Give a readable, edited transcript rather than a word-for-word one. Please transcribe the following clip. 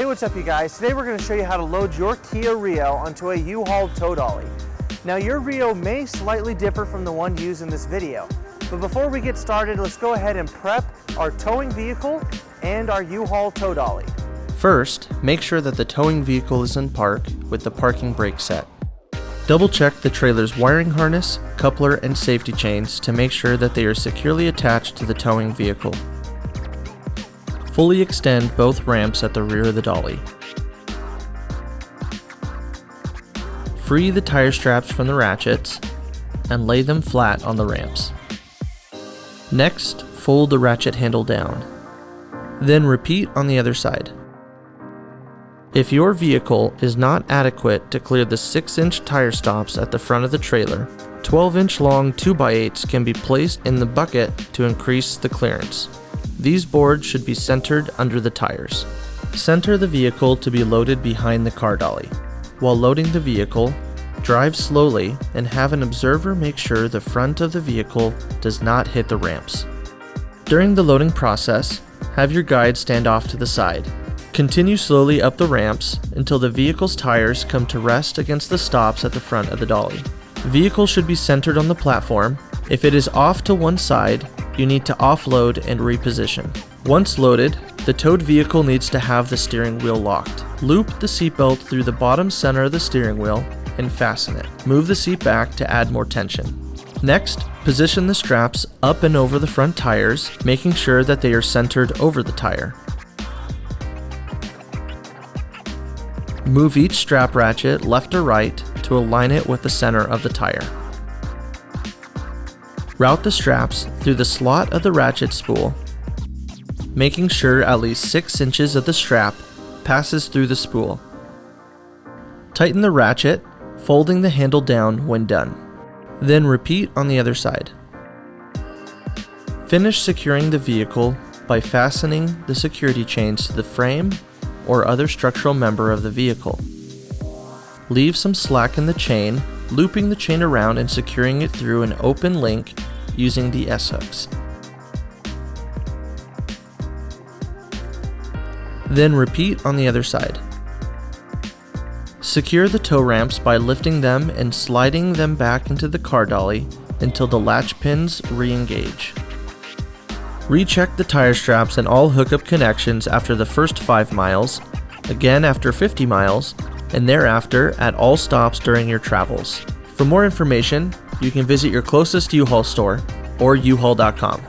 Hey, what's up you guys? Today we're going to show you how to load your Kia Rio onto a U-Haul Tow Dolly. Now your Rio may slightly differ from the one used in this video, but before we get started, let's go ahead and prep our towing vehicle and our U-Haul Tow Dolly. First, make sure that the towing vehicle is in park with the parking brake set. Double check the trailer's wiring harness, coupler, and safety chains to make sure that they are securely attached to the towing vehicle. Fully extend both ramps at the rear of the dolly. Free the tire straps from the ratchets and lay them flat on the ramps. Next, fold the ratchet handle down. Then repeat on the other side. If your vehicle is not adequate to clear the 6-inch tire stops at the front of the trailer, 12-inch long 2x8s can be placed in the bucket to increase the clearance. These boards should be centered under the tires. Center the vehicle to be loaded behind the car dolly. While loading the vehicle, drive slowly and have an observer make sure the front of the vehicle does not hit the ramps. During the loading process, have your guide stand off to the side. Continue slowly up the ramps until the vehicle's tires come to rest against the stops at the front of the dolly. The vehicle should be centered on the platform. If it is off to one side, you need to offload and reposition. Once loaded, the towed vehicle needs to have the steering wheel locked. Loop the seatbelt through the bottom center of the steering wheel and fasten it. Move the seat back to add more tension. Next, position the straps up and over the front tires, making sure that they are centered over the tire. Move each strap ratchet left or right to align it with the center of the tire. Route the straps through the slot of the ratchet spool, making sure at least 6 inches of the strap passes through the spool. Tighten the ratchet, folding the handle down when done. Then repeat on the other side. Finish securing the vehicle by fastening the security chains to the frame or other structural member of the vehicle. Leave some slack in the chain, looping the chain around and securing it through an open link using the S-hooks. Then repeat on the other side. Secure the tow ramps by lifting them and sliding them back into the car dolly until the latch pins re-engage. Recheck the tire straps and all hookup connections after the first 5 miles, again after 50 miles, and thereafter at all stops during your travels. For more information, you can visit your closest U-Haul store or uhaul.com.